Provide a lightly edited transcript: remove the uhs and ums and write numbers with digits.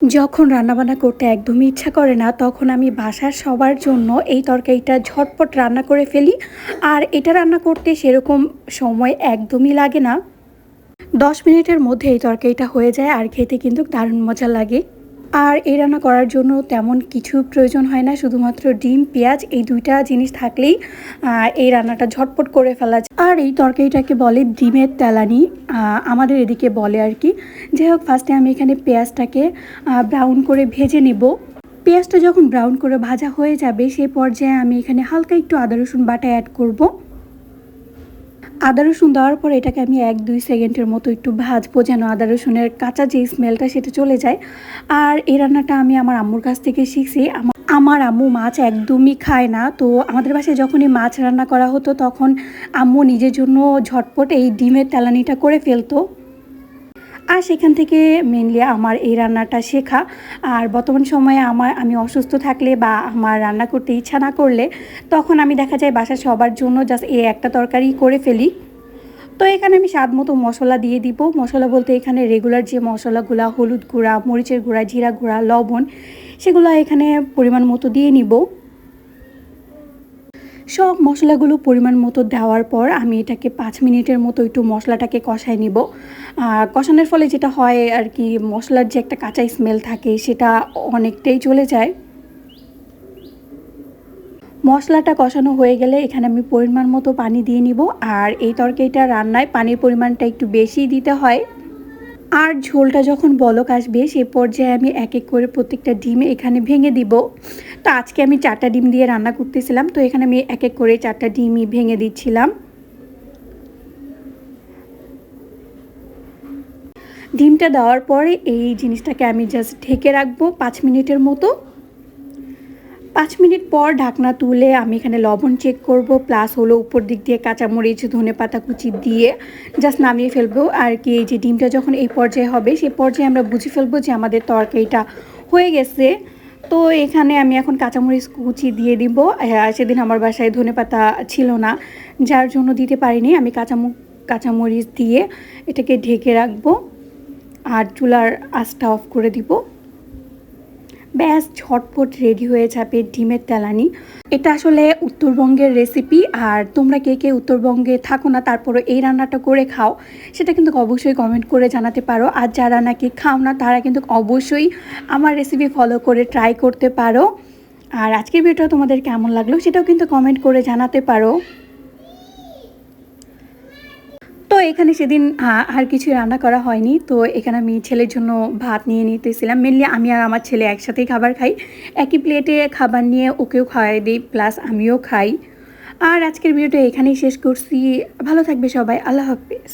যখন রান্নাবান্না করতে একদমই ইচ্ছা করে না, তখন আমি বাসার সবার জন্য এই তরকারিটা ঝটপট রান্না করে ফেলি। আর এটা রান্না করতে সেরকম সময় একদমই লাগে না। ১০ মিনিটের মধ্যে এই তরকারিটা হয়ে যায় আর খেতে কিন্তু দারুণ মজা লাগে। আর এই রান্না করার জন্য তেমন কিছু প্রয়োজন হয় না, শুধুমাত্র ডিম, পেঁয়াজ এই ২টা জিনিস থাকলেই এই রান্নাটা ঝটপট করে ফেলা যায়। আর এই তরকারিটাকে বলে ডিমের তেলানি, আমাদের এদিকে বলে আর কি। যাই হোক, ফার্স্টে আমি এখানে পেঁয়াজটাকে ব্রাউন করে ভেজে নেব। পেঁয়াজটা যখন ব্রাউন করে ভাজা হয়ে যাবে, সেই পর্যায়ে আমি এখানে হালকা একটু আদা রসুন বাটা অ্যাড করব। আদা রসুন দেওয়ার পর এটাকে আমি ১-২ সেকেন্ডের মতো একটু ভাজবো, যেন আদা রসুনের কাঁচা যে স্মেলটা সেটা চলে যায়। আর এই রান্নাটা আমি আমার আম্মুর কাছ থেকে শিখছি। আমার আম্মু মাছ একদমই খায় না, তো আমাদের বাসায় যখনই মাছ রান্না করা হতো তখন আম্মু নিজের জন্য ঝটপট এই ডিমের তেলানিটা করে ফেলতো। আর সেখান থেকে মেনলি আমার এই রান্নাটা শেখা। আর বর্তমান সময়ে আমি অসুস্থ থাকলে বা আমার রান্না করতে ইচ্ছা না করলে, তখন আমি দেখা যায় বাসার সবার জন্য জাস্ট এই একটা তরকারি করে ফেলি। তো এখানে আমি স্বাদ মতো মশলা দিয়ে দিব। মশলা বলতে এখানে রেগুলার যে মশলাগুলা, হলুদ গুঁড়া, মরিচের গুঁড়া, জিরা গুঁড়া, লবণ, সেগুলো এখানে পরিমাণ মতো দিয়ে নিব। সব মশলাগুলো পরিমাণ মতো দেওয়ার পর আমি এটাকে ৫ মিনিটের মতো একটু মশলাটাকে কষায় নিব। কষানোর ফলে যেটা হয় আর কি, মশলার যে একটা কাঁচা স্মেল থাকে সেটা অনেকটাই চলে যায়। মশলাটা কষানো হয়ে গেলে এখানে আমি পরিমাণ মতো পানি দিয়ে নিব। আর এই তরকারিটা রান্নায় পানির পরিমাণটা একটু বেশিই দিতে হয়। আর ঝোলটা যখন বলক আসবে, সে পর্যায়ে আমি এক এক করে প্রত্যেকটা ডিম এখানে ভেঙে দিব। তো আজকে আমি ৪টা ডিম দিয়ে রান্না করতেছিলাম, তো এখানে আমি এক এক করে ৪টা ডিমই ভেঙে দিচ্ছিলাম। ডিমটা দেওয়ার পরে এই জিনিসটাকে আমি জাস্ট ঢেকে রাখবো ৫ মিনিটের মতো। ৫ মিনিট পর ঢাকনা তুলে আমি এখানে লবণ চেক করব, প্লাস হলো উপর দিক দিয়ে কাঁচামরিচ, ধনেপাতা কুচি দিয়ে জাস্ট নামিয়ে ফেলবো আর কি। এই যে ডিমটা যখন এই পর্যায়ে হবে, সেই পর্যায়ে আমরা বুঝে ফেলবো যে আমাদের তরকারিটা হয়ে গেছে। তো এখানে আমি এখন কাঁচামরিচ কুচি দিয়ে দিব। সেদিন আমার বাসায় ধনেপাতা ছিল না, যার জন্য দিতে পারিনি। আমি কাঁচামরিচ দিয়ে এটাকে ঢেকে রাখবো আর চুলার আঁচটা অফ করে দিব। ব্যাস, ঝটপট রেডি হয়ে যাবে ডিমের তেলানি। এটা আসলে উত্তরবঙ্গের রেসিপি। আর তোমরা কে কে উত্তরবঙ্গে থাকো না, তারপরে এই রান্নাটা করে খাও, সেটা কিন্তু অবশ্যই কমেন্ট করে জানাতে পারো। আর যারা নাকি খাও না, তারা কিন্তু অবশ্যই আমার রেসিপি ফলো করে ট্রাই করতে পারো। আর আজকের ভিডিওটা তোমাদের কেমন লাগলো সেটাও কিন্তু কমেন্ট করে জানাতে পারো। তো এখানে সেদিন আর কিছু রান্না করা হয়নি, তো এখানে আমি ছেলের জন্য ভাত নিয়ে নিতেছিলাম। মেনলি আমি আর আমার ছেলে একসাথেই খাবার খাই, একই প্লেটে খাবার নিয়ে ওকেও খাওয়াই দিই, প্লাস আমিও খাই। আর আজকের ভিডিওটা এখানেই শেষ করছি। ভালো থাকবে সবাই, আল্লাহ হাফেজ।